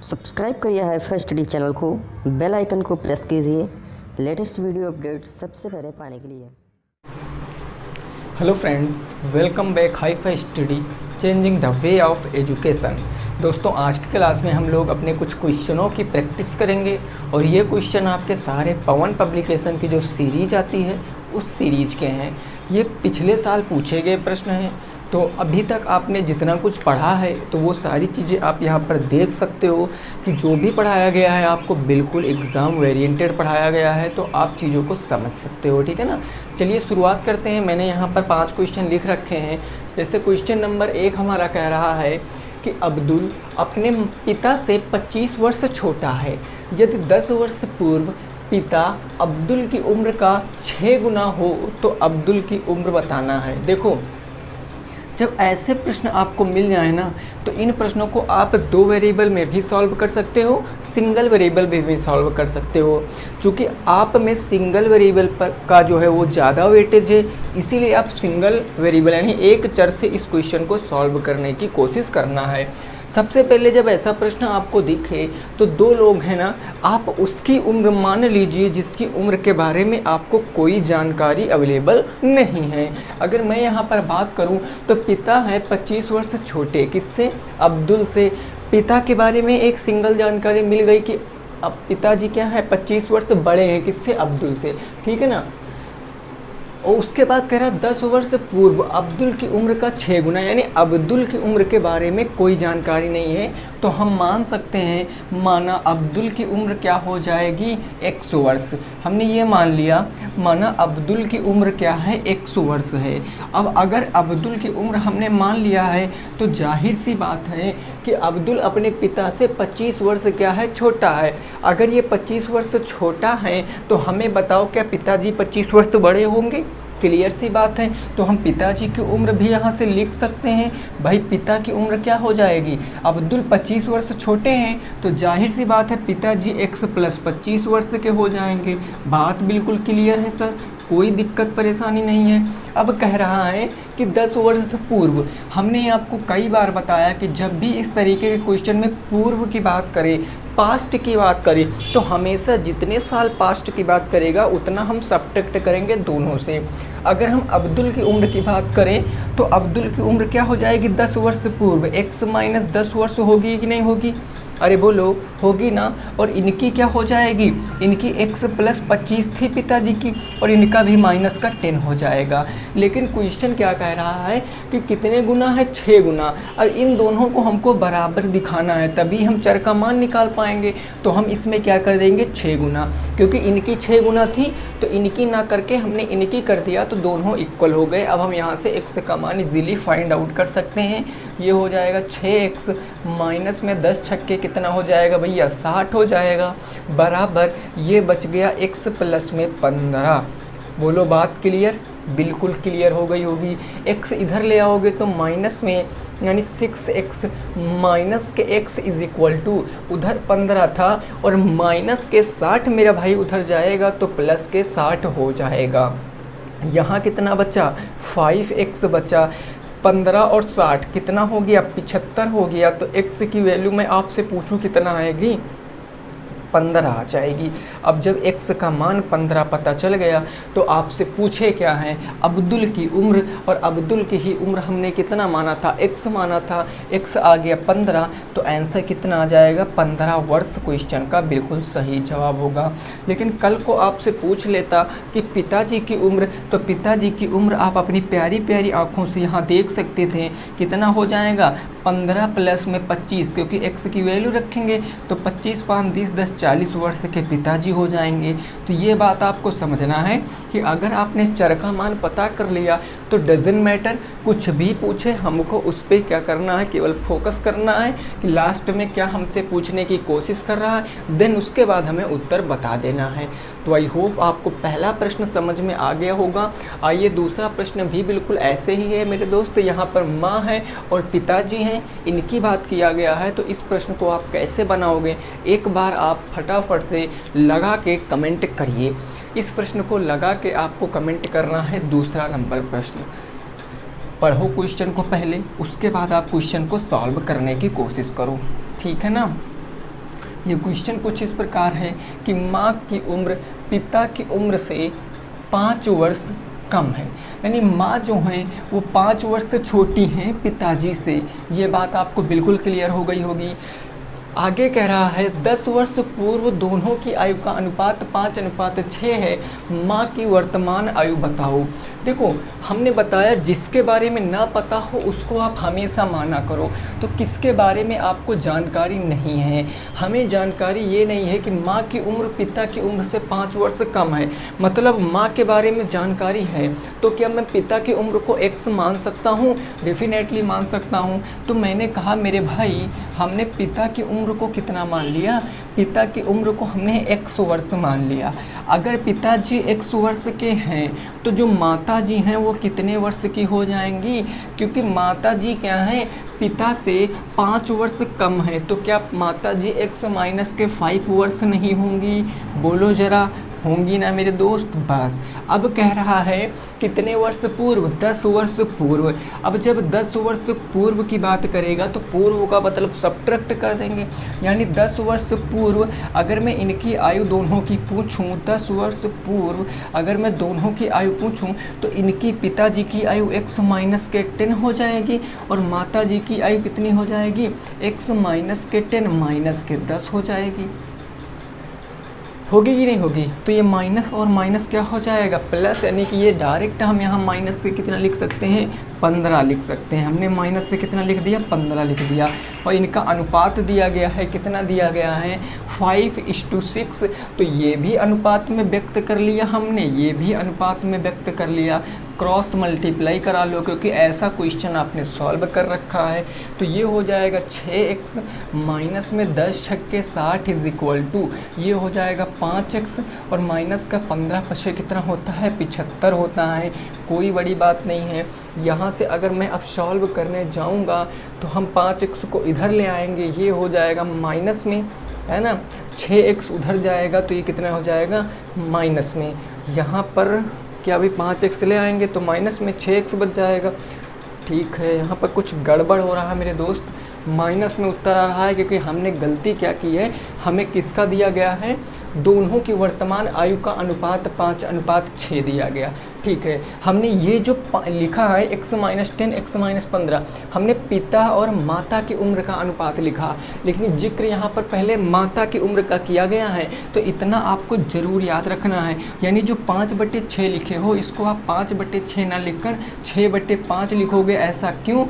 Subscribe करिए hifi study channel को, bell icon को प्रेस कीजिए लेटेस्ट वीडियो अपडेट सबसे पहले पाने के लिए। Hello friends, welcome back hifi study changing the way of education. दोस्तों, आज की क्लास में हम लोग अपने कुछ क्वेश्चनों की प्रैक्टिस करेंगे और ये क्वेश्चन आपके सारे पवन पब्लिकेशन की जो सीरीज आती है उस सीरीज के हैं। ये पिछले साल पूछे गए प्रश्न हैं, तो अभी तक आपने जितना कुछ पढ़ा है तो वो सारी चीज़ें आप यहाँ पर देख सकते हो कि जो भी पढ़ाया गया है आपको बिल्कुल एग्ज़ाम वेरिएंटेड पढ़ाया गया है, तो आप चीज़ों को समझ सकते हो। ठीक है ना। चलिए शुरुआत करते हैं। मैंने यहाँ पर 5 क्वेश्चन लिख रखे हैं। जैसे क्वेश्चन नंबर 1 हमारा कह रहा है कि अब्दुल अपने पिता से 25 वर्ष छोटा है। यदि 10 वर्ष पूर्व पिता अब्दुल की उम्र का 6 गुना हो तो अब्दुल की उम्र बताना है। देखो, जब ऐसे प्रश्न आपको मिल जाए ना, तो इन प्रश्नों को आप 2 वेरिएबल में भी सॉल्व कर सकते हो, सिंगल वेरिएबल में भी सॉल्व कर सकते हो। क्योंकि आप में सिंगल वेरिएबल पर का जो है वो ज़्यादा वेटेज है, इसीलिए आप सिंगल वेरिएबल यानी एक चर से इस क्वेश्चन को सॉल्व करने की कोशिश करना है। सबसे पहले जब ऐसा प्रश्न आपको दिखे तो 2 लोग हैं ना, आप उसकी उम्र मान लीजिए जिसकी उम्र के बारे में आपको कोई जानकारी अवेलेबल नहीं है। अगर मैं यहाँ पर बात करूँ तो पिता है 25 वर्ष छोटे, किससे? अब्दुल से। पिता के बारे में एक सिंगल जानकारी मिल गई कि अब पिताजी क्या है 25 वर्ष बड़े हैं, किससे? अब्दुल से। ठीक है ना। और उसके बाद कह रहा 10 वर्ष पूर्व अब्दुल की उम्र का 6 गुना, यानी अब्दुल की उम्र के बारे में कोई जानकारी नहीं है, तो हम मान सकते हैं माना अब्दुल की उम्र क्या हो जाएगी 100 वर्ष। हमने ये मान लिया माना अब्दुल की उम्र क्या है 100 वर्ष है। अब अगर अब्दुल की उम्र हमने मान लिया है तो जाहिर सी बात है कि अब्दुल अपने पिता से 25 वर्ष क्या है छोटा है। अगर ये 25 वर्ष छोटा है तो हमें बताओ क्या पिताजी 25 वर्ष बड़े होंगे? क्लियर सी बात है। तो हम पिताजी की उम्र भी यहाँ से लिख सकते हैं। भाई पिता की उम्र क्या हो जाएगी? अब्दुल 25 वर्ष छोटे हैं तो जाहिर सी बात है पिताजी x + 25 वर्ष के हो जाएंगे। बात बिल्कुल क्लियर है सर, कोई दिक्कत परेशानी नहीं है। अब कह रहा है कि 10 वर्ष पूर्व, हमने आपको कई बार बताया कि जब भी इस तरीके के क्वेश्चन में पूर्व की बात करें, पास्ट की बात करें, तो हमेशा जितने साल पास्ट की बात करेगा उतना हम सब्ट्रैक्ट करेंगे दोनों से। अगर हम अब्दुल की उम्र की बात करें तो अब्दुल की उम्र क्या हो जाएगी 10 वर्ष पूर्व, x - 10 वर्ष होगी कि नहीं होगी? अरे बोलो, होगी ना। और इनकी क्या हो जाएगी? इनकी x + 25 थी पिताजी की, और इनका भी माइनस का 10 हो जाएगा। लेकिन क्वेश्चन क्या कह रहा है कि कितने गुना है? 6 गुना। और इन दोनों को हमको बराबर दिखाना है, तभी हम चर का मान निकाल पाएंगे। तो हम इसमें क्या कर देंगे 6 गुना, क्योंकि इनकी 6 गुना थी तो इनकी ना करके हमने इनकी कर दिया, तो दोनों इक्वल हो गए। अब हम यहाँ से x का मान इजीली फाइंड आउट कर सकते हैं। ये हो जाएगा 6x माइनस में 10 छक्के कितना हो जाएगा भैया? 60 हो जाएगा, बराबर ये बच गया x प्लस में 15। बोलो बात क्लियर? बिल्कुल क्लियर हो गई होगी। x इधर ले आओगे तो माइनस में, यानी 6x माइनस के x = उधर 15 था और माइनस के 60 मेरा भाई उधर जाएगा तो प्लस के 60 हो जाएगा। यहाँ कितना बचा? 5x बचा। 15 और 60 कितना हो गया? 75 हो गया। तो x की वैल्यू मैं आपसे पूछूं कितना आएगी? 15 आ जाएगी। अब जब x का मान 15 पता चल गया तो आपसे पूछे क्या है? अब्दुल की उम्र, और अब्दुल की ही उम्र हमने कितना माना था? x माना था। x आ गया 15, तो आंसर कितना आ जाएगा? 15 वर्ष क्वेश्चन का बिल्कुल सही जवाब होगा। लेकिन कल को आपसे पूछ लेता कि पिताजी की उम्र, तो पिताजी की उम्र आप अपनी प्यारी प्यारी आँखों से यहाँ देख सकते थे। कितना हो जाएगा? 15 प्लस में 25, क्योंकि x की वैल्यू रखेंगे तो 25 × 5 = 30, 10 40 वर्ष के पिताजी हो जाएंगे। तो ये बात आपको समझना है कि अगर आपने चर का मान पता कर लिया तो डजंट मैटर, कुछ भी पूछे हमको उस पर क्या करना है, केवल फोकस करना है कि लास्ट में क्या हमसे पूछने की कोशिश कर रहा है, देन उसके बाद हमें उत्तर बता देना है। तो आई होप आपको पहला प्रश्न समझ में आ गया होगा। आइए दूसरा प्रश्न भी बिल्कुल ऐसे ही है मेरे दोस्त। यहाँ पर माँ है और पिताजी हैं, इनकी बात किया गया है। तो इस प्रश्न को आप कैसे बनाओगे, एक बार आप फटाफट से लगा के कमेंट करिए। इस प्रश्न को लगा के आपको कमेंट करना है दूसरा नंबर प्रश्न। पढ़ो क्वेश्चन को पहले, उसके बाद आप क्वेश्चन को सॉल्व करने की कोशिश करो, ठीक है ना। ये क्वेश्चन कुछ इस प्रकार है कि माँ की उम्र पिता की उम्र से 5 वर्ष कम है, यानी माँ जो हैं वो 5 वर्ष से छोटी हैं पिताजी से। ये बात आपको बिल्कुल क्लियर हो गई होगी। आगे कह रहा है 10 वर्ष पूर्व दोनों की आयु का अनुपात 5:6 है, माँ की वर्तमान आयु बताओ। देखो हमने बताया जिसके बारे में ना पता हो उसको आप हमेशा माना करो। तो किसके बारे में आपको जानकारी नहीं है? हमें जानकारी ये नहीं है कि माँ की उम्र पिता की उम्र से 5 वर्ष कम है, मतलब माँ के बारे में जानकारी है। तो क्या मैं पिता की उम्र को x मान सकता हूँ? डेफिनेटली मान सकता हूँ। तो मैंने कहा मेरे भाई हमने पिता की उम्र को कितना मान लिया? पिता की उम्र को हमने x वर्ष मान लिया। अगर पिताजी x वर्ष के हैं तो जो माताजी हैं वो कितने वर्ष की हो जाएंगी? क्योंकि माताजी क्या हैं, पिता से 5 वर्ष कम है। तो क्या माताजी x - 5 वर्ष नहीं होंगी? बोलो ज़रा, होंगी ना मेरे दोस्त? बस अब कह रहा है कितने वर्ष पूर्व? 10 वर्ष पूर्व। अब जब 10 वर्ष पूर्व की बात करेगा तो पूर्व का मतलब सब्ट्रैक्ट कर देंगे, यानी 10 वर्ष पूर्व अगर मैं इनकी आयु दोनों की पूछूं, 10 वर्ष पूर्व अगर मैं दोनों की आयु पूछूं तो इनकी पिताजी की आयु x - 10 हो जाएगी और माताजी की आयु कितनी हो जाएगी? x - 10 - 10 हो जाएगी। होगी कि नहीं होगी? तो ये माइनस और माइनस क्या हो जाएगा? प्लस, यानी कि ये डायरेक्ट हम यहाँ माइनस के कितना लिख सकते हैं? 15 लिख सकते हैं। हमने माइनस से कितना लिख दिया? 15 लिख दिया। और इनका अनुपात दिया गया है, कितना दिया गया है? 5:6। तो ये भी अनुपात में व्यक्त कर लिया हमने, ये भी अनुपात में व्यक्त कर लिया। क्रॉस मल्टीप्लाई करा लो क्योंकि ऐसा क्वेश्चन आपने सॉल्व कर रखा है। तो ये हो जाएगा 6x माइनस में 10 छक्के 60 = ये हो जाएगा 5x और माइनस का 15 पछे कितना होता है? 75 होता है। कोई बड़ी बात नहीं है। यहाँ से अगर मैं अब सॉल्व करने जाऊँगा तो हम 5x को इधर ले आएंगे, ये हो जाएगा माइनस में, है ना। 6x उधर जाएगा तो ये कितना हो जाएगा? माइनस में। यहाँ पर क्या अभी 5x ले आएंगे तो माइनस में 6x बच जाएगा। ठीक है, यहाँ पर कुछ गड़बड़ हो रहा है मेरे दोस्त, माइनस में उत्तर आ रहा है क्योंकि हमने गलती क्या की है, हमें किसका दिया गया है? दोनों की वर्तमान आयु का अनुपात 5:6 दिया गया। ठीक है, हमने ये जो लिखा है x - 10 x - 15, हमने पिता और माता की उम्र का अनुपात लिखा, लेकिन जिक्र यहाँ पर पहले माता की उम्र का किया गया है। तो इतना आपको ज़रूर याद रखना है, यानी जो 5/6 लिखे हो इसको आप 5/6 ना लिखकर 6/5 लिखोगे। ऐसा क्यों?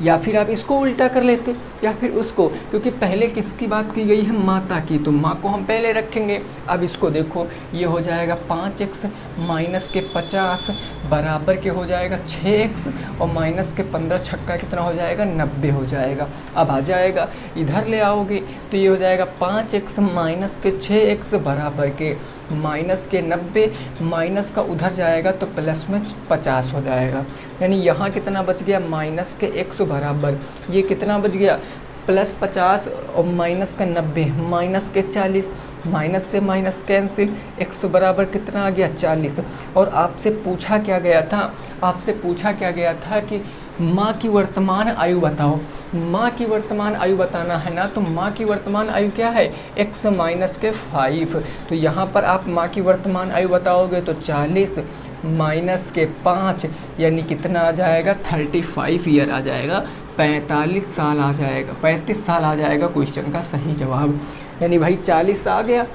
या फिर आप इसको उल्टा कर लेते या फिर उसको, क्योंकि पहले किसकी बात की गई है? माता की, तो माँ को हम पहले रखेंगे। अब इसको देखो, ये हो जाएगा 5x माइनस के 50 बराबर के हो जाएगा 6x और माइनस के 15 छक्का कितना हो जाएगा? 90 हो जाएगा। अब आ जाएगा, इधर ले आओगे तो ये हो जाएगा 5x माइनस के 6x बराबर के माइनस के 90, माइनस का उधर जाएगा तो प्लस में 50 हो जाएगा। यानी यहाँ कितना बच गया? माइनस के x बराबर ये कितना बच गया? प्लस 50 और माइनस का 90, माइनस के 40, माइनस से माइनस कैंसिल, x बराबर कितना आ गया? 40। और आपसे पूछा क्या गया था? आपसे पूछा क्या गया था कि माँ की वर्तमान आयु बताओ। माँ की वर्तमान आयु बताना है ना, तो माँ की वर्तमान आयु क्या है? x - 5। तो यहाँ पर आप माँ की वर्तमान आयु बताओगे तो 40 माइनस के 5 यानी कितना आ जाएगा? 35 ईयर आ जाएगा, 45 साल आ जाएगा, 35 साल आ जाएगा क्वेश्चन का सही जवाब। यानी भाई 40 आ गया।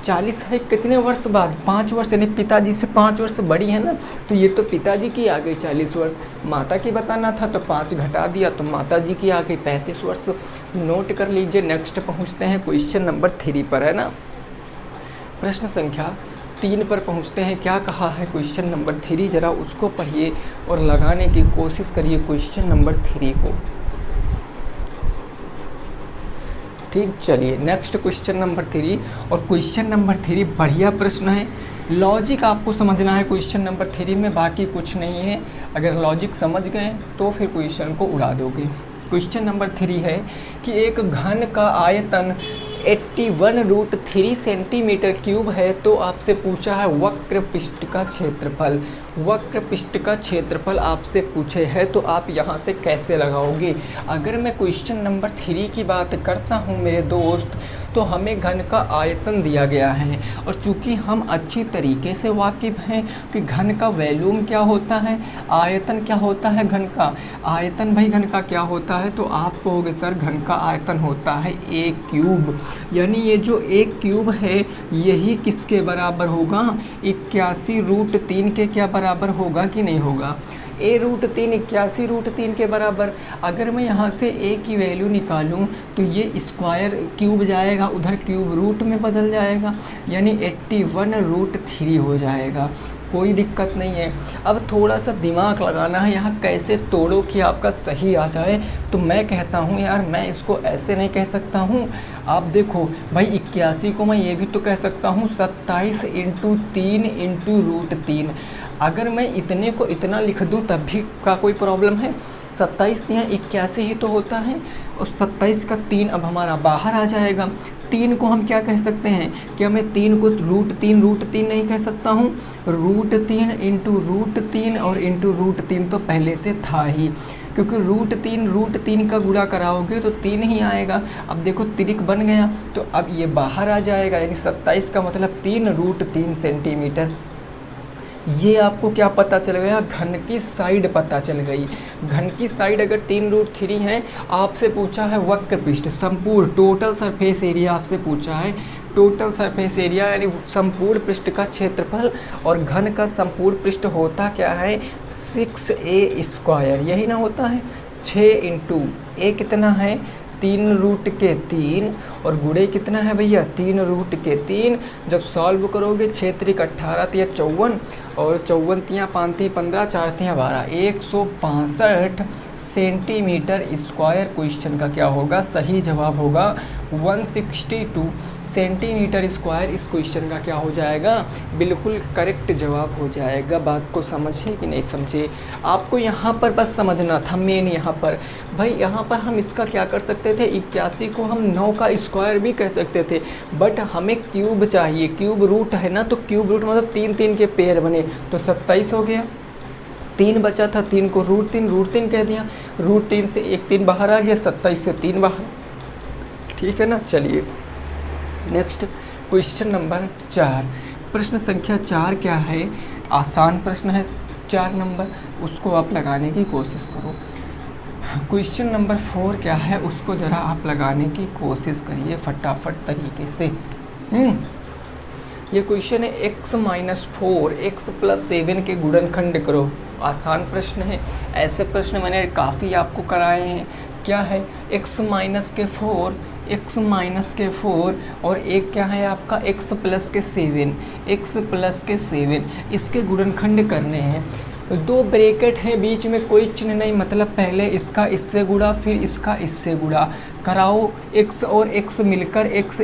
40 है कितने वर्ष बाद? 5 वर्ष, यानी पिताजी से 5 वर्ष बड़ी है ना, तो ये तो पिताजी की आ गई 40 वर्ष। माता की बताना था तो 5 घटा दिया तो माताजी की आ गई 35 वर्ष। नोट कर लीजिए। नेक्स्ट पहुंचते हैं क्वेश्चन नंबर 3 पर, है ना। प्रश्न संख्या 3 पर पहुंचते हैं। क्या कहा है क्वेश्चन नंबर 3? ज़रा उसको पढ़िए और लगाने की कोशिश करिए क्वेश्चन नंबर 3 को। ठीक, चलिए नेक्स्ट क्वेश्चन नंबर 3। और क्वेश्चन नंबर 3 बढ़िया प्रश्न है। लॉजिक आपको समझना है क्वेश्चन नंबर 3 में, बाकी कुछ नहीं है। अगर लॉजिक समझ गए तो फिर क्वेश्चन को उड़ा दोगे। क्वेश्चन नंबर 3 है कि एक घन का आयतन 81√3 सेंटीमीटर क्यूब है, तो आपसे पूछा है वक्र पृष्ठ का क्षेत्रफल। वक्र पृष्ठ का क्षेत्रफल आपसे पूछे है तो आप यहाँ से कैसे लगाओगे। अगर मैं क्वेश्चन नंबर 3 की बात करता हूँ मेरे दोस्त, तो हमें घन का आयतन दिया गया है और चूंकि हम अच्छी तरीके से वाकिफ़ हैं कि घन का वॉल्यूम क्या होता है, आयतन क्या होता है घन का, आयतन भाई घन का क्या होता है, तो आप कहोगे सर घन का आयतन होता है a क्यूब। यानी ये जो a क्यूब है यही किसके बराबर होगा, 81√3 के क्या बराबर होगा कि नहीं होगा, a√3 81√3 के बराबर। अगर मैं यहाँ से a की वैल्यू निकालूँ तो ये स्क्वायर क्यूब जाएगा, उधर क्यूब रूट में बदल जाएगा, यानी 81√3 हो जाएगा। कोई दिक्कत नहीं है। अब थोड़ा सा दिमाग लगाना है, यहाँ कैसे तोड़ो कि आपका सही आ जाए। तो मैं कहता हूँ यार, मैं इसको ऐसे नहीं कह सकता हूँ। आप देखो भाई 81 को मैं ये भी तो कह सकता हूँ 27 × 3 × √3। अगर मैं इतने को इतना लिख दूँ तब भी का कोई प्रॉब्लम है। 27 यहाँ 81 ही तो होता है और 27 का 3 अब हमारा बाहर आ जाएगा। 3 को हम क्या कह सकते हैं, क्या मैं 3 को √3 नहीं कह सकता हूँ, √3 × √3 और √3 तो पहले से था ही, क्योंकि √3 का गुणा कराओगे तो 3 ही आएगा। अब देखो तिरिक बन गया तो अब ये बाहर आ जाएगा, यानी 27 का मतलब 3√3 सेंटीमीटर। ये आपको क्या पता चल गया, घन की साइड पता चल गई। घन की साइड अगर 3√3 है, आपसे पूछा है वक्र पृष्ठ संपूर्ण टोटल सरफेस एरिया, आपसे पूछा है टोटल सरफेस एरिया यानी संपूर्ण पृष्ठ का क्षेत्रफल, और घन का संपूर्ण पृष्ठ होता क्या है 6a², यही ना होता है 6 × a कितना है 3√3 और गुणे कितना है भैया 3√3। जब सॉल्व करोगे 6 × 18 × 54 और 54 × 5 × 15 4 × 12 165 सेंटीमीटर स्क्वायर। क्वेश्चन का क्या होगा, सही जवाब होगा 162 सेंटीमीटर स्क्वायर। इस क्वेश्चन का क्या हो जाएगा, बिल्कुल करेक्ट जवाब हो जाएगा। बात को समझे कि नहीं समझे, आपको यहाँ पर बस समझना था मेन। यहाँ पर भाई यहाँ पर हम इसका क्या कर सकते थे, 81 को हम 9 का स्क्वायर भी कह सकते थे, बट हमें क्यूब चाहिए, क्यूब रूट है ना, तो क्यूब रूट मतलब 3 के पेयर बने तो 27 हो गया। 3 बचा था, 3 को √3 कह दिया, √3 से एक 3 बाहर आ गया, 27 से 3 बाहर, ठीक है ना। चलिए नेक्स्ट क्वेश्चन नंबर 4, प्रश्न संख्या 4 क्या है, आसान प्रश्न है 4 नंबर, उसको आप लगाने की कोशिश करो। क्वेश्चन नंबर 4 क्या है, उसको ज़रा आप लगाने की कोशिश करिए फटाफट तरीके से। ये क्वेश्चन है x-4 x+7 के गुणनखंड करो। आसान प्रश्न है, ऐसे प्रश्न मैंने काफ़ी आपको कराए हैं। क्या है x-4 और एक क्या है आपका x+7 इसके गुणनखंड करने हैं। 2 ब्रैकेट हैं, बीच में कोई चिन्ह नहीं, मतलब पहले इसका इससे गुणा फिर इसका इससे गुणा कराओ। x और x मिलकर x²,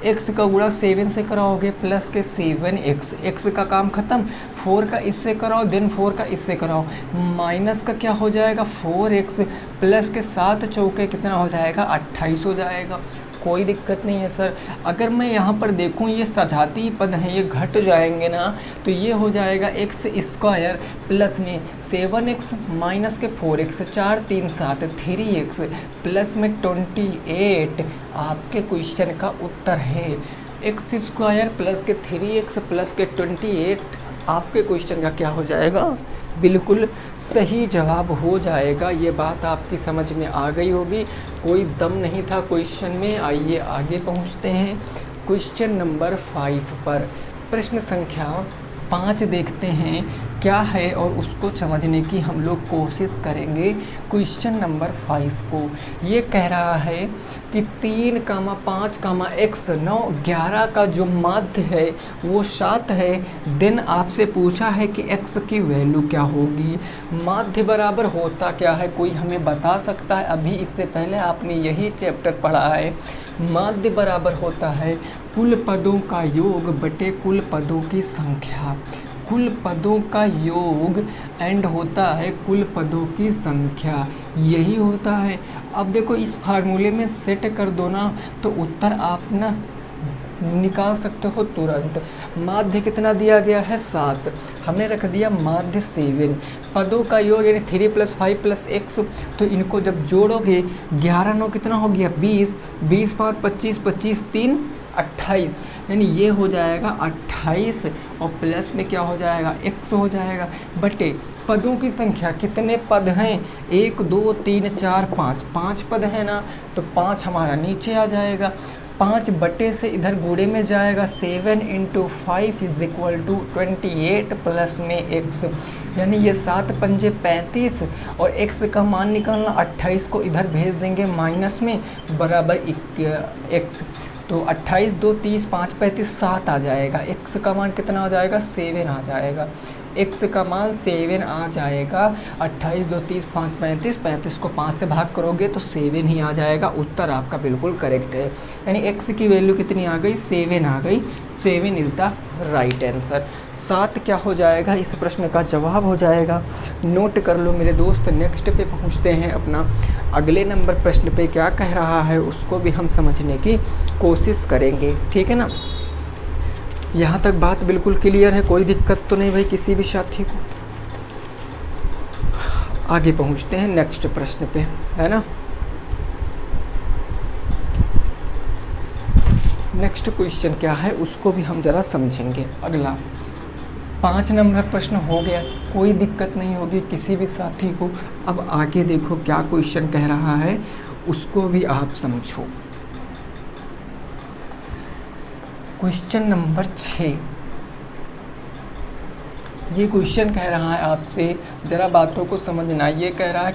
x का गुणा 7 से कराओगे प्लस के 7x, x का काम खत्म। 4 का इससे कराओ, देन 4 का इससे कराओ, माइनस का क्या हो जाएगा 4x प्लस के 7 चौके कितना हो जाएगा 28 हो जाएगा। कोई दिक्कत नहीं है सर। अगर मैं यहाँ पर देखूँ ये सजाती पद हैं, ये घट जाएंगे ना, तो ये हो जाएगा x² प्लस में 7x माइनस के 4x 4 3 7 3x प्लस में 28 आपके क्वेश्चन का उत्तर है। x² प्लस के 3x प्लस के 28 आपके क्वेश्चन का क्या हो जाएगा, बिल्कुल सही जवाब हो जाएगा। ये बात आपकी समझ में आ गई होगी, कोई दम नहीं था क्वेश्चन में। आइए आगे पहुंचते हैं क्वेश्चन नंबर 5 पर। प्रश्न संख्या 5 देखते हैं क्या है और उसको समझने की हम लोग कोशिश करेंगे। क्वेश्चन नंबर 5 को ये कह रहा है कि 3, 5, x 9, 11 का जो माध्य है वो 7 है। देन आपसे पूछा है कि x की वैल्यू क्या होगी। माध्य बराबर होता क्या है, कोई हमें बता सकता है? अभी इससे पहले आपने यही चैप्टर पढ़ा है। माध्य बराबर होता है कुल पदों का योग बटे कुल पदों की संख्या। कुल पदों का योग एंड होता है कुल पदों की संख्या, यही होता है। अब देखो इस फार्मूले में सेट कर दो ना, तो उत्तर आप ना निकाल सकते हो तुरंत। माध्य कितना दिया गया है 7, हमने रख दिया माध्य 7। पदों का योग यानी 3 + 5 + x, तो इनको जब जोड़ोगे 11 9 कितना हो गया 20, 20 5 25, 25 3 28, यानी ये हो जाएगा 28 और प्लस में क्या हो जाएगा x हो जाएगा, बटे पदों की संख्या कितने पद हैं 1 2 3 4 5, 5 पद है ना, तो 5 हमारा नीचे आ जाएगा, 5 बटे से इधर गुणे में जाएगा, 7 × 5 = 28 प्लस में x, यानी ये 7 पंजे 35 और x का मान निकालना, 28 को इधर भेज देंगे माइनस में बराबर x, तो 28 2 30 5 35 7 आ जाएगा, x का मान कितना आ जाएगा 7 आ जाएगा, x का मान 7 आ जाएगा। 28 2 30 5 35, 35 को 5 से भाग करोगे तो 7 ही आ जाएगा। उत्तर आपका बिल्कुल करेक्ट है, यानी x की वैल्यू कितनी आ गई 7 आ गई, 7 इज़ द राइट आंसर। 7 क्या हो जाएगा, इस प्रश्न का जवाब हो जाएगा। नोट कर लो मेरे दोस्त। नेक्स्ट पे पहुंचते हैं, अपना अगले नंबर प्रश्न पे क्या कह रहा है उसको भी हम समझने की कोशिश करेंगे, ठीक है ना। यहाँ तक बात बिल्कुल क्लियर है, कोई दिक्कत तो नहीं भाई किसी भी साथी को। आगे पहुँचते हैं नेक्स्ट प्रश्न पे, है ना। नेक्स्ट क्वेश्चन क्या है उसको भी हम ज़रा समझेंगे। अगला 5 नंबर प्रश्न हो गया, कोई दिक्कत नहीं होगी किसी भी साथी को। अब आगे देखो क्या क्वेश्चन कह रहा है उसको भी आप समझो। क्वेश्चन नंबर 6, ये क्वेश्चन कह रहा है आपसे, ज़रा बातों को समझना। ये कह रहा है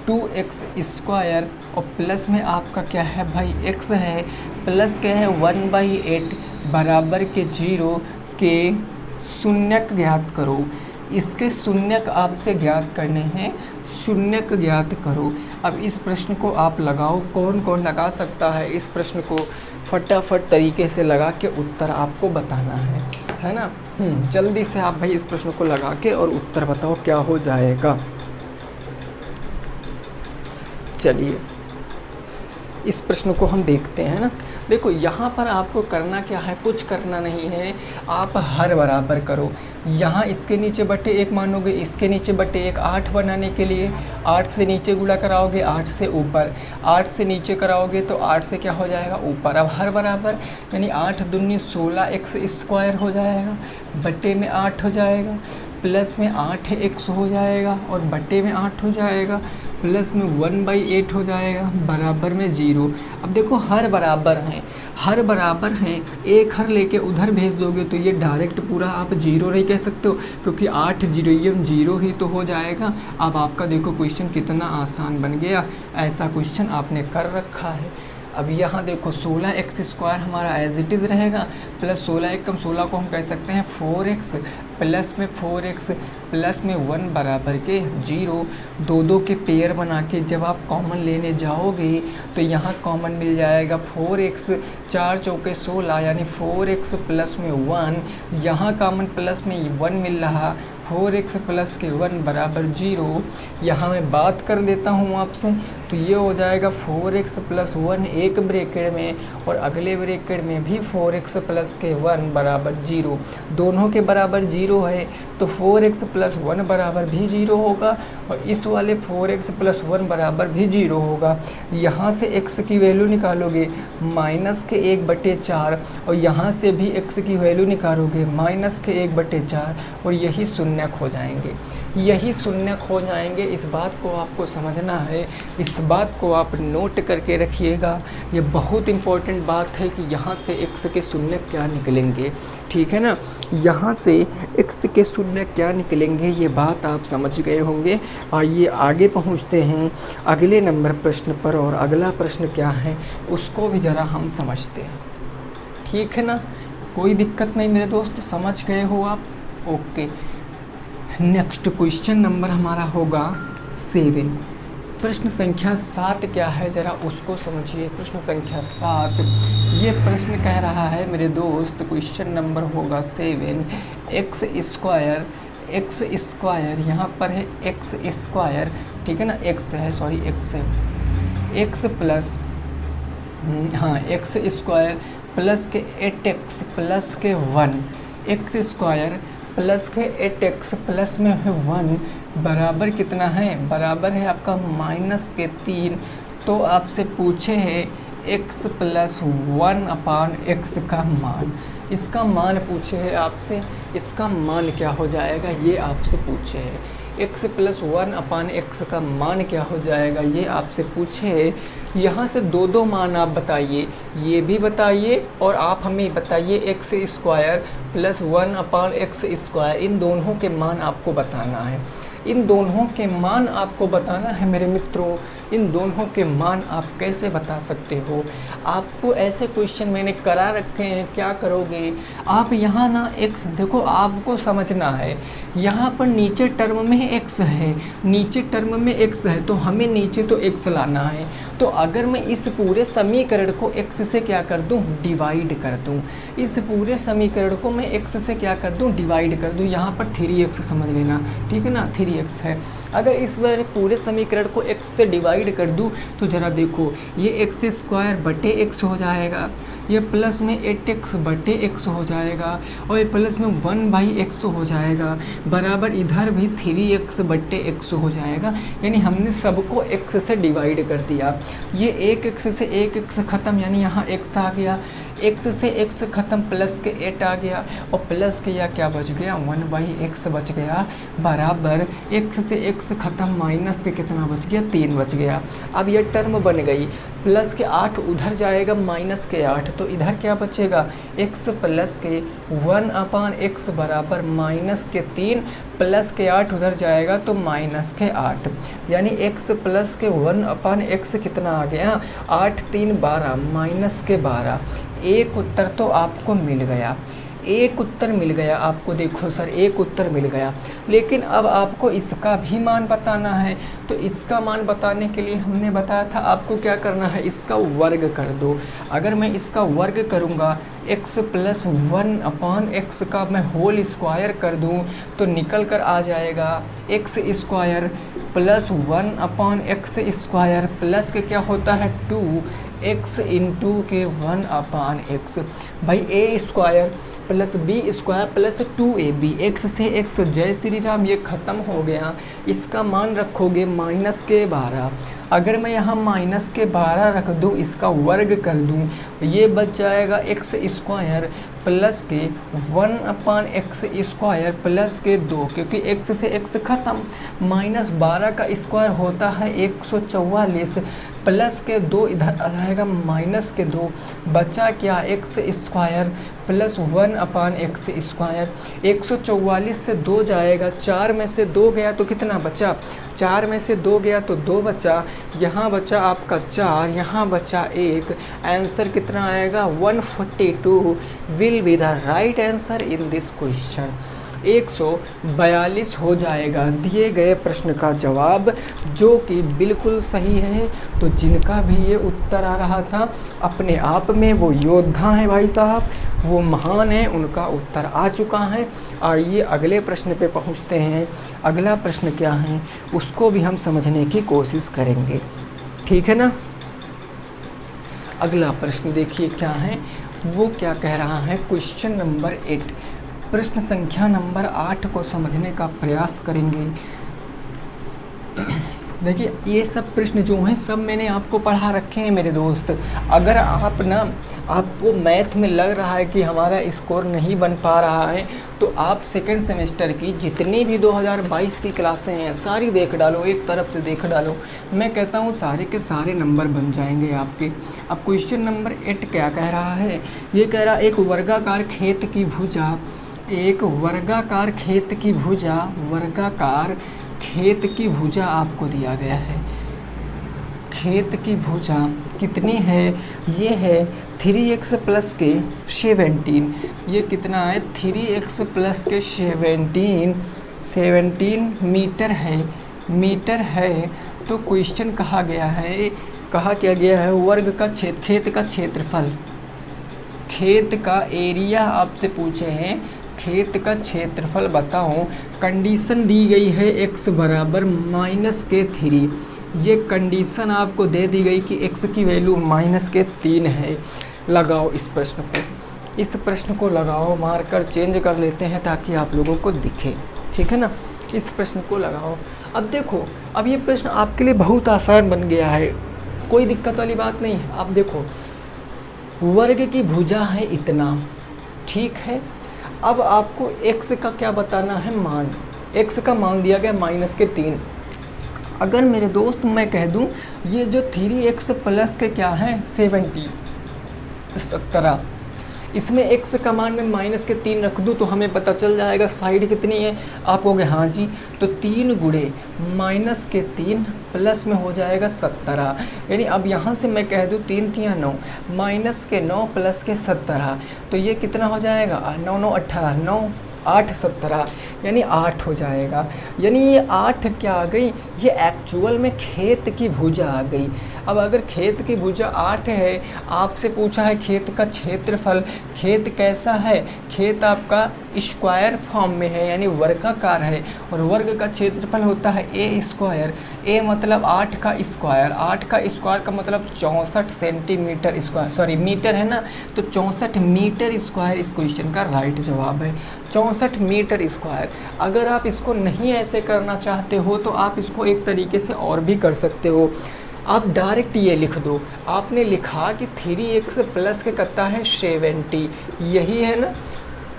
2x² और प्लस में आपका क्या है भाई x है, प्लस क्या है 1/8 बराबर के 0 के शून्यक ज्ञात करो। इसके शून्यक आपसे ज्ञात करने हैं, शून्यक ज्ञात करो। अब इस प्रश्न को आप लगाओ, कौन कौन लगा सकता है इस प्रश्न को, फटाफट तरीके से लगा के उत्तर आपको बताना है ना। जल्दी से आप भाई इस प्रश्न को लगा के और उत्तर बताओ क्या हो जाएगा। चलिए इस प्रश्न को हम देखते हैं ना। देखो यहाँ पर आपको करना क्या है, कुछ करना नहीं है, आप हर बराबर करो। यहाँ इसके नीचे बटे 1 मानोगे, इसके नीचे बटे 1। 8 बनाने के लिए 8 से नीचे गुणा कराओगे, 8 से ऊपर, 8 से नीचे कराओगे तो 8 से क्या हो जाएगा ऊपर। अब हर बराबर यानी 8 दूनी 16x² हो जाएगा, बटे में 8 हो जाएगा, प्लस में 8x हो जाएगा और बटे में 8 हो जाएगा, प्लस में 1/8 हो जाएगा, बराबर में 0। अब देखो हर बराबर हैं, हर बराबर हैं, एक हर लेके उधर भेज दोगे तो ये डायरेक्ट पूरा आप 0 नहीं कह सकते हो, क्योंकि 8 0 0 ही तो हो जाएगा। अब आपका देखो क्वेश्चन कितना आसान बन गया, ऐसा क्वेश्चन आपने कर रखा है। अब यहाँ देखो 16x² हमारा एज इट इज़ रहेगा, प्लस 16 एकम 16 को हम कह सकते हैं 4x, प्लस में 4x, प्लस में 1 बराबर के 0। 2 के पेयर बना के जब आप कॉमन लेने जाओगे तो यहाँ कॉमन मिल जाएगा 4x, 4 चौके 16 यानी 4x प्लस में 1, यहाँ कॉमन प्लस में 1 मिल रहा, 4x प्लस के 1 बराबर 0। यहाँ मैं बात कर देता हूँ आपसे, तो ये हो जाएगा 4x प्लस 1 एक ब्रैकेट में और अगले ब्रैकेट में भी 4x प्लस के 1 बराबर 0। दोनों के बराबर 0 है तो 4x प्लस 1 बराबर भी 0 होगा और इस वाले 4x प्लस 1 बराबर भी 0 होगा। यहाँ से x की वैल्यू निकालोगे माइनस के 1/4 और यहाँ से भी x की वैल्यू निकालोगे माइनस के 1/4 और यही शून्यक हो जाएंगे, यही शून्यक हो जाएंगे। इस बात को आपको समझना है, इस बात को आप नोट करके रखिएगा। ये बहुत इम्पोर्टेंट बात है कि यहाँ से x के शून्यक क्या निकलेंगे, ठीक है ना। यहाँ से x के शून्यक क्या निकलेंगे ये बात आप समझ गए होंगे। आइए आगे पहुँचते हैं अगले नंबर प्रश्न पर, और अगला प्रश्न क्या है उसको भी ज़रा हम समझते हैं, ठीक है ना। कोई दिक्कत नहीं मेरे दोस्त, समझ गए हो आप, ओके। नेक्स्ट क्वेश्चन नंबर हमारा होगा 7। प्रश्न संख्या 7 क्या है ज़रा उसको समझिए। प्रश्न संख्या 7, ये प्रश्न कह रहा है मेरे दोस्त, क्वेश्चन नंबर होगा 7, x² यहाँ पर है x², ठीक है ना, x है, सॉरी x है, x प्लस हाँ, एक्स स्क्वायर प्लस के 8x प्लस के 1, एक्स स्क्वायर प्लस के 8x प्लस में है 1 बराबर कितना है, बराबर है आपका माइनस के 3। तो आपसे पूछे है x प्लस 1 अपान x का मान, इसका मान पूछे है आपसे, इसका मान क्या हो जाएगा ये आपसे पूछे है। x प्लस 1 अपान x का मान क्या हो जाएगा ये आपसे पूछे है। यहाँ से दो मान आप बताइए, ये भी बताइए और आप हमें बताइए एक्स स्क्वायर प्लस 1 अपान एक्स स्क्वायर, इन दोनों के मान आपको बताना है। इन दोनों के मान आपको बताना है मेरे मित्रों। इन दोनों के मान आप कैसे बता सकते हो? आपको ऐसे क्वेश्चन मैंने करा रखे हैं, क्या करोगे आप यहाँ ना x, देखो आपको समझना है, यहाँ पर नीचे टर्म में x है, नीचे टर्म में x है तो हमें नीचे तो x लाना है। तो अगर मैं इस पूरे समीकरण को x से क्या कर दूँ, डिवाइड कर दूँ, इस पूरे समीकरण को मैं x से क्या कर दूँ, डिवाइड कर दूँ। यहाँ पर 3x समझ लेना, ठीक है ना, 3x है। अगर इस बार पूरे समीकरण को x से डिवाइड कर दूँ तो ज़रा देखो, ये एक्स स्क्वायर बटे x हो जाएगा, ये प्लस में 8x बटे x हो जाएगा और ये प्लस में 1/x हो जाएगा, बराबर इधर भी 3x बटे x हो जाएगा। यानी हमने सबको x से डिवाइड कर दिया। ये एक x से एक x ख़त्म, यानी यहाँ x आ गया, x से x ख़त्म, प्लस के 8 आ गया और प्लस के या क्या बच गया, 1/x बच गया, बराबर x से x ख़त्म, माइनस के कितना बच गया, 3 बच गया। अब ये टर्म बन गई, प्लस के 8 उधर जाएगा, माइनस के 8, तो इधर क्या बचेगा, x प्लस के 1 अपान x बराबर माइनस के 3, प्लस के 8 उधर जाएगा तो माइनस के 8, यानी x प्लस के 1 अपान x कितना आ गया, 8 3 12, माइनस के 12। एक उत्तर तो आपको मिल गया, एक उत्तर मिल गया आपको। देखो सर, एक उत्तर मिल गया, लेकिन अब आपको इसका भी मान बताना है। तो इसका मान बताने के लिए हमने बताया था आपको क्या करना है, इसका वर्ग कर दो। अगर मैं इसका वर्ग करूँगा, x प्लस 1 अपान एक्स का मैं होल स्क्वायर कर दूँ तो निकल कर आ जाएगा एक्स स्क्वायर प्लस 1 अपान एक्स स्क्वायर, प्लस के क्या होता है 2x इंटू के 1 अपान एक्स। भाई A square plus B square plus 2ab, X से एक्स, जय श्री राम, ये ख़त्म हो गया। इसका मान रखोगे माइनस के 12। अगर मैं यहाँ माइनस के 12 रख दूँ, इसका वर्ग कर दूँ, ये बच जाएगा एक्स स्क्वायर प्लस के 1 अपान एक्स स्क्वायर प्लस के 2, क्योंकि एक्स से एक्स ख़त्म, माइनस 12 का स्क्वायर होता है 144, प्लस के 2 इधर आ जाएगा, माइनस के 2, बचा क्या, एक्स स्क्वायर प्लस 1 अपान एक्स स्क्वायर। 144 से 2 जाएगा, 4 में से 2 गया तो कितना बचा, 4 में से 2 गया तो 2 बचा, यहाँ बचा आपका 4, यहाँ बचा 1। आंसर कितना आएगा, 142 will be the right answer in this question. 142 हो जाएगा दिए गए प्रश्न का जवाब, जो कि बिल्कुल सही है। तो जिनका भी ये उत्तर आ रहा था, अपने आप में वो योद्धा हैं भाई साहब, वो महान हैं, उनका उत्तर आ चुका है। आइए अगले प्रश्न पे पहुंचते हैं। अगला प्रश्न क्या है उसको भी हम समझने की कोशिश करेंगे, ठीक है ना। अगला प्रश्न देखिए क्या है, वो क्या कह रहा है, क्वेश्चन नंबर 8, प्रश्न संख्या नंबर 8 को समझने का प्रयास करेंगे। देखिए ये सब प्रश्न जो हैं सब मैंने आपको पढ़ा रखे हैं मेरे दोस्त। अगर आप ना, आपको मैथ में लग रहा है कि हमारा स्कोर नहीं बन पा रहा है, तो आप सेकेंड सेमेस्टर की जितनी भी 2022 की क्लासें हैं सारी देख डालो, एक तरफ से देख डालो। मैं कहता हूँ सारे के सारे नंबर बन जाएंगे आपके। अब क्वेश्चन नंबर 8 क्या कह रहा है, ये कह रहा है एक वर्गाकार खेत की भुजा, एक वर्गाकार खेत की भुजा, वर्गाकार खेत की भुजा आपको दिया गया है। खेत की भुजा कितनी है, ये है 3x प्लस के 17, ये कितना है 3x प्लस के 17 मीटर है, मीटर है। तो क्वेश्चन कहा गया है, कहा क्या गया है, वर्ग का क्षेत्र, खेत का क्षेत्रफल, खेत का एरिया आपसे पूछे हैं, खेत का क्षेत्रफल बताओ। कंडीशन दी गई है x बराबर माइनस के 3, ये कंडीशन आपको दे दी गई कि x की वैल्यू -3 है। लगाओ इस प्रश्न को, इस प्रश्न को लगाओ, मार्कर चेंज कर लेते हैं ताकि आप लोगों को दिखे, ठीक है ना। इस प्रश्न को लगाओ। अब देखो, अब ये प्रश्न आपके लिए बहुत आसान बन गया है, कोई दिक्कत वाली बात नहीं है। अब देखो, वर्ग की भुजा है इतना, ठीक है। अब आपको x का क्या बताना है, मान। x का मान दिया गया -3। अगर मेरे दोस्त मैं कह दूं ये जो 3x प्लस के क्या है 17, इसमें x का मान में -3 रख दूं तो हमें पता चल जाएगा साइड कितनी है। आप कहोगे हाँ जी, तो 3 गुणे -3 प्लस में हो जाएगा 17। यानी अब यहाँ से मैं कह दूं 3 3 9 -9 प्लस के 17, तो ये कितना हो जाएगा 9 9 18 9 8 17, यानी 8 हो जाएगा। यानी ये 8 क्या आ गई, ये एक्चुअल में खेत की भुजा आ गई। अब अगर खेत की भुजा 8 है, आपसे पूछा है खेत का क्षेत्रफल, खेत कैसा है, खेत आपका स्क्वायर फॉर्म में है यानी वर्गाकार है, और वर्ग का क्षेत्रफल होता है ए स्क्वायर। ए मतलब 8 का स्क्वायर, 8 का स्क्वायर का मतलब 64 सेंटीमीटर स्क्वायर, सॉरी मीटर है ना, तो 64 मीटर स्क्वायर इस क्वेश्चन का राइट जवाब है, 64 मीटर स्क्वायर। अगर आप इसको नहीं ऐसे करना चाहते हो तो आप इसको एक तरीके से और भी कर सकते हो। आप डायरेक्ट ये लिख दो, आपने लिखा कि 3x प्लस के कितना है 70, यही है ना,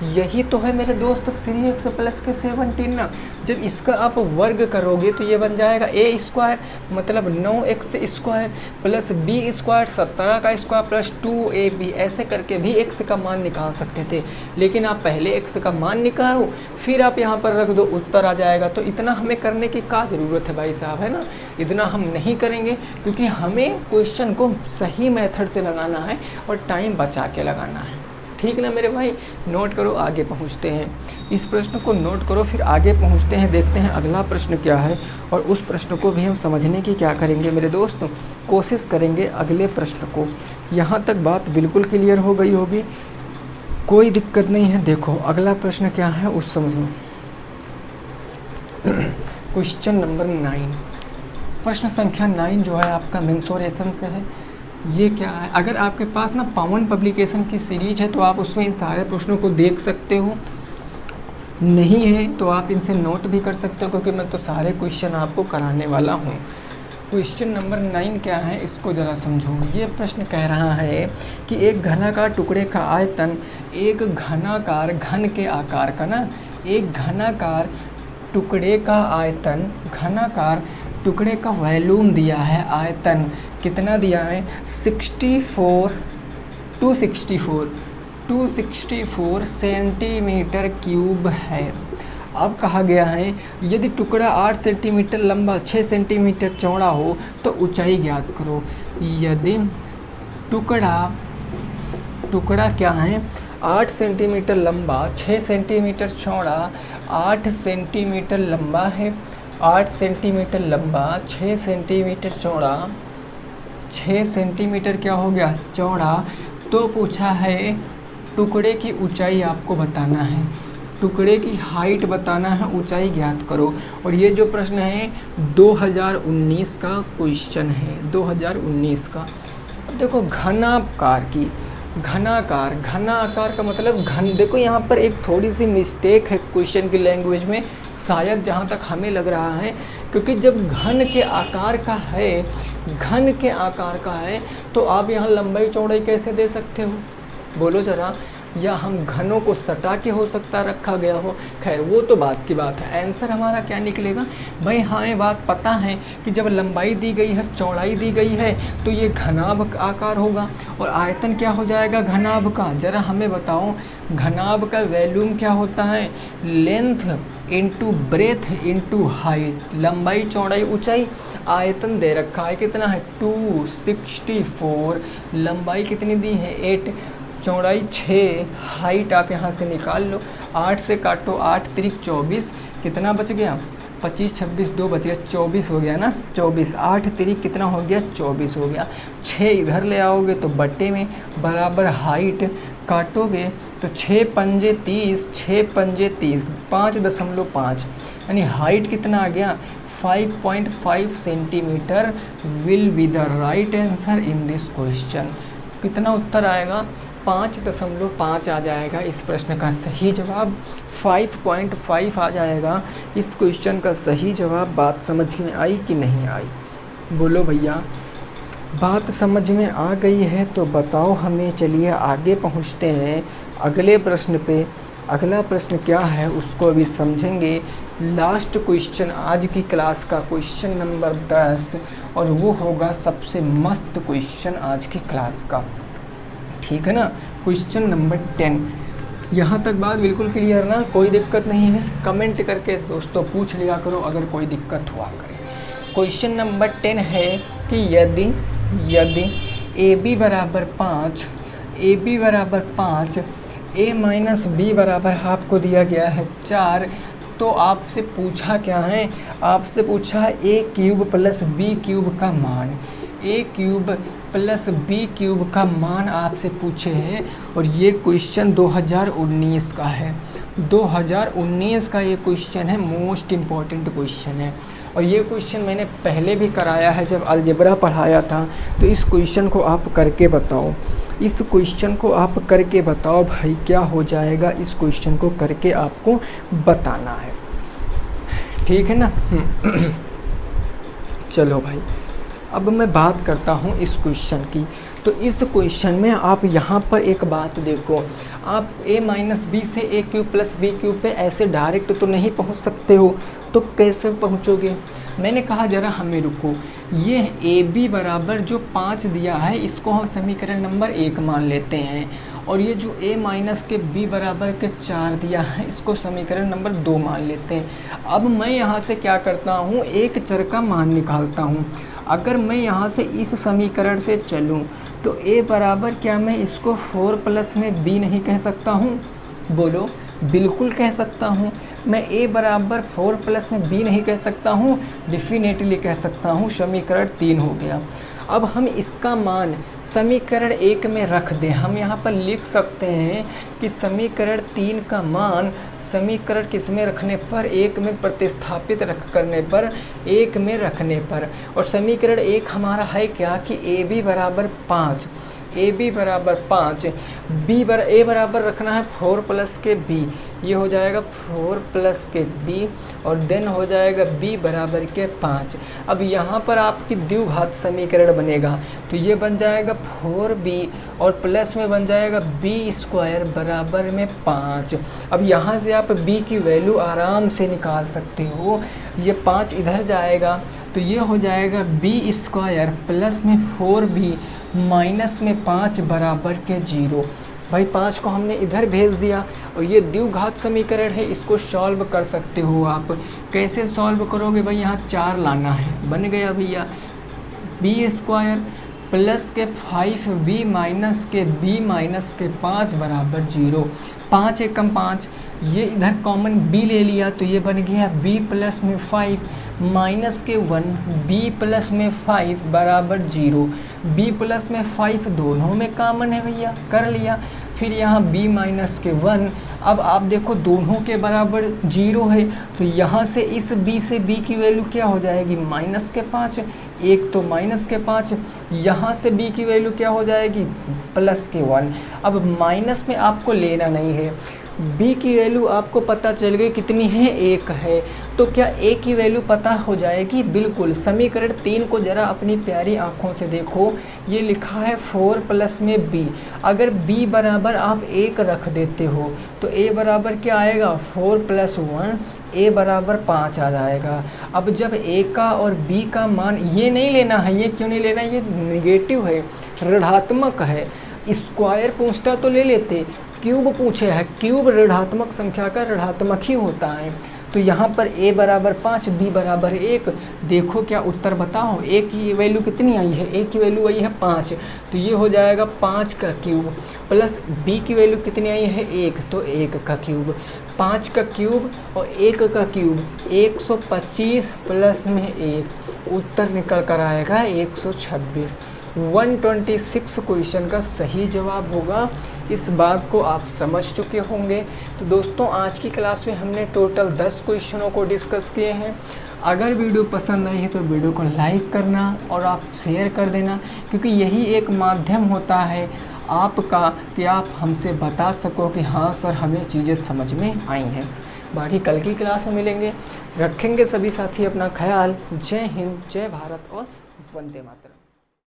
यही तो है मेरे दोस्त 3x प्लस के 17 ना। जब इसका आप वर्ग करोगे तो ये बन जाएगा ए स्क्वायर मतलब 9x square plus B square 17 का स्क्वायर प्लस 2ab, ऐसे करके भी x का मान निकाल सकते थे, लेकिन आप पहले x का मान निकालो फिर आप यहाँ पर रख दो, उत्तर आ जाएगा। तो इतना हमें करने की क्या ज़रूरत है भाई साहब, है ना, इतना हम नहीं करेंगे क्योंकि हमें क्वेश्चन को सही मेथड से लगाना है और टाइम बचा के लगाना है, ठीक ना मेरे भाई। नोट करो, आगे पहुंचते हैं, इस प्रश्न को नोट करो, फिर आगे पहुंचते हैं, देखते हैं अगला प्रश्न क्या है, और उस प्रश्न को भी हम समझने की क्या करेंगे मेरे दोस्त, कोशिश करेंगे अगले प्रश्न को। यहाँ तक बात बिल्कुल क्लियर हो गई होगी, कोई दिक्कत नहीं है। देखो अगला प्रश्न क्या है उस समझो। क्वेश्चन नंबर 9, प्रश्न संख्या 9 जो है आपका मेंसुरेशन से है। ये क्या है, अगर आपके पास ना पावन पब्लिकेशन की सीरीज है तो आप उसमें इन सारे प्रश्नों को देख सकते हो, नहीं है तो आप इनसे नोट भी कर सकते हो क्योंकि मैं तो सारे क्वेश्चन आपको कराने वाला हूँ। क्वेश्चन नंबर 9 क्या है इसको ज़रा समझो। ये प्रश्न कह रहा है कि एक घनाकार टुकड़े का आयतन, एक घनाकार घन के आकार का ना, एक घनाकार टुकड़े का आयतन, घनाकार टुकड़े का वॉल्यूम दिया है, आयतन कितना दिया है 264 सेंटीमीटर क्यूब है। अब कहा गया है यदि टुकड़ा 8 सेंटीमीटर लंबा 6 सेंटीमीटर चौड़ा हो तो ऊंचाई ज्ञात करो। यदि टुकड़ा क्या है 8 सेंटीमीटर लंबा 6 सेंटीमीटर चौड़ा, 8 सेंटीमीटर लंबा है, 8 सेंटीमीटर लंबा 6 सेंटीमीटर चौड़ा, 6 सेंटीमीटर क्या हो गया चौड़ा, तो पूछा है टुकड़े की ऊंचाई आपको बताना है, टुकड़े की हाइट बताना है, ऊंचाई ज्ञात करो। और ये जो प्रश्न है 2019 का क्वेश्चन है, 2019 का। अब देखो घनाकार का मतलब घन, देखो यहाँ पर एक थोड़ी सी मिस्टेक है क्वेश्चन की लैंग्वेज में, शायद जहाँ तक हमें लग रहा है, क्योंकि जब घन के आकार का है तो आप यहाँ लंबाई चौड़ाई कैसे दे सकते हो बोलो ज़रा, या हम घनों को सटा के हो सकता रखा गया हो, खैर वो तो बात की बात है। आंसर हमारा क्या निकलेगा भाई, हाँ ये बात पता है कि जब लंबाई दी गई है चौड़ाई दी गई है तो ये घनाभ आकार होगा, और आयतन क्या हो जाएगा घनाभ का, ज़रा हमें बताओ घनाभ का वॉल्यूम क्या होता है, length into breadth into height, लंबाई चौड़ाई ऊंचाई। आयतन दे रखा है कितना है 264, लंबाई कितनी दी है 8, चौड़ाई 6, हाइट आप यहाँ से निकाल लो, 8 से काटो 8 त्रिक 24, कितना बच गया 25 26 2 बच गया 24 हो गया ना, 24, 8 त्रिक कितना हो गया 24 हो गया, 6 इधर ले आओगे तो बट्टे में बराबर हाइट काटोगे तो 6 पंजे 30, 6 पंजे 30, 5.5 यानी हाइट कितना आ गया 5.5 centimetre will be the right answer in this question. कितना उत्तर आएगा? 5.5 आ जाएगा इस प्रश्न का सही जवाब। 5.5 आ जाएगा इस क्वेश्चन का सही जवाब। बात समझ में आई कि नहीं आई? बोलो भैया, बात समझ में आ गई है तो बताओ हमें। चलिए आगे पहुंचते हैं अगले प्रश्न पे। अगला प्रश्न क्या है उसको अभी समझेंगे। लास्ट क्वेश्चन आज की क्लास का, क्वेश्चन नंबर 10, और वो होगा सबसे मस्त क्वेश्चन आज की क्लास का, ठीक है ना। Question number 10। यहाँ तक बात बिल्कुल क्लियर ना? कोई दिक्कत नहीं है? कमेंट करके दोस्तों पूछ लिया करो अगर कोई दिक्कत हुआ करे। क्वेश्चन नंबर 10 है कि यदि ए बी बराबर 5, ए बी बराबर 5, ए माइनस बी बराबर आपको दिया गया है 4, तो आपसे पूछा क्या है? आपसे पूछा है ए क्यूब प्लस बी क्यूब का मान। ए क्यूब प्लस बी क्यूब का मान आपसे पूछे हैं, और ये क्वेश्चन 2019 का है। 2019 का ये क्वेश्चन है, मोस्ट इम्पॉर्टेंट क्वेश्चन है। और ये क्वेश्चन मैंने पहले भी कराया है जब अलजेब्रा पढ़ाया था। तो इस क्वेश्चन को आप करके बताओ, इस क्वेश्चन को आप करके बताओ भाई, क्या हो जाएगा? इस क्वेश्चन को करके आपको बताना है, ठीक है ना। चलो भाई, अब मैं बात करता हूँ इस क्वेश्चन की। तो इस क्वेश्चन में आप यहाँ पर एक बात देखो, आप a माइनस बी से ए क्यूब प्लस बी क्यूब पे ऐसे डायरेक्ट तो नहीं पहुँच सकते हो, तो कैसे पहुँचोगे? मैंने कहा ज़रा हमें रुको, ये ए बी बराबर जो 5 दिया है इसको हम समीकरण नंबर 1 मान लेते हैं, और ये जो a माइनस के b बराबर के 4 दिया है इसको समीकरण नंबर 2 मान लेते हैं। अब मैं यहाँ से क्या करता हूँ? एक चर का मान निकालता हूँ। अगर मैं यहाँ से इस समीकरण से चलूँ तो a बराबर क्या मैं इसको 4 प्लस में b नहीं कह सकता हूँ? बोलो, बिल्कुल कह सकता हूँ। मैं a बराबर 4 प्लस में b नहीं कह सकता हूँ? डेफिनेटली कह सकता हूँ। समीकरण 3 हो गया। अब हम इसका मान समीकरण 1 में रख दें। हम यहाँ पर लिख सकते हैं कि समीकरण 3 का मान समीकरण किस में रखने पर? 1 में प्रतिस्थापित करने पर, 1 में रखने पर। और समीकरण 1 हमारा है क्या कि ए बी बराबर 5, ए बी बराबर 5, ए बराबर रखना है 4 प्लस के बी, ये हो जाएगा 4 प्लस के बी, और देन हो जाएगा b बराबर के 5। अब यहाँ पर आपकी द्विघात समीकरण बनेगा, तो ये बन जाएगा 4b और प्लस में बन जाएगा b स्क्वायर बराबर में 5। अब यहाँ से आप b की वैल्यू आराम से निकाल सकते हो। ये 5 इधर जाएगा तो ये हो जाएगा b स्क्वायर प्लस में 4b माइनस में 5 बराबर के 0। भाई 5 को हमने इधर भेज दिया, और ये द्विघात समीकरण है, इसको सॉल्व कर सकते हो आप। कैसे सॉल्व करोगे भाई? यहाँ 4 लाना है, बन गया भैया b स्क्वायर प्लस के 5b माइनस के b माइनस के 5 बराबर 0। 5 एकम 5, ये इधर कॉमन b ले लिया तो ये बन गया b प्लस में 5 माइनस के 1 b प्लस में 5 बराबर 0। b प्लस में 5 दोनों में कॉमन है भैया, कर लिया। फिर यहाँ b माइनस के 1, अब आप देखो दोनों के बराबर 0 है, तो यहाँ से इस b से b की वैल्यू क्या हो जाएगी? माइनस के 5, एक तो माइनस के 5, यहाँ से b की वैल्यू क्या हो जाएगी? प्लस के 1। अब माइनस में आपको लेना नहीं है, b की वैल्यू आपको पता चल गई कितनी है? 1 है। तो क्या a की वैल्यू पता हो जाएगी? बिल्कुल। समीकरण 3 को ज़रा अपनी प्यारी आँखों से देखो, ये लिखा है 4 प्लस में b। अगर b बराबर आप 1 रख देते हो तो a बराबर क्या आएगा? 4 प्लस 1, a बराबर 5 आ जाएगा। अब जब a का और b का मान ये नहीं लेना है, ये क्यों नहीं लेना? ये निगेटिव है, ऋणात्मक है। स्क्वायर पूछता तो ले लेते, क्यूब पूछे है, क्यूब ऋणात्मक संख्या का ऋणात्मक ही होता है। तो यहाँ पर a बराबर 5, b बराबर 1। देखो क्या उत्तर बताओ, a की वैल्यू कितनी आई है? a की वैल्यू आई है 5, तो ये हो जाएगा 5 का क्यूब, प्लस b की वैल्यू कितनी आई है? 1, तो 1 का क्यूब। 5 का क्यूब और 1 का क्यूब 125 प्लस में 1, उत्तर निकल कर आएगा 126। 126 क्वेश्चन का सही जवाब होगा। इस बात को आप समझ चुके होंगे। तो दोस्तों आज की क्लास में हमने टोटल 10 क्वेश्चनों को डिस्कस किए हैं। अगर वीडियो पसंद आई है तो वीडियो को लाइक करना और आप शेयर कर देना, क्योंकि यही एक माध्यम होता है आपका कि आप हमसे बता सको कि हाँ सर हमें चीज़ें समझ में आई हैं। बाकी कल की क्लास में मिलेंगे। रखेंगे सभी साथी अपना ख्याल। जय हिंद, जय भारत और वंदे मातरम।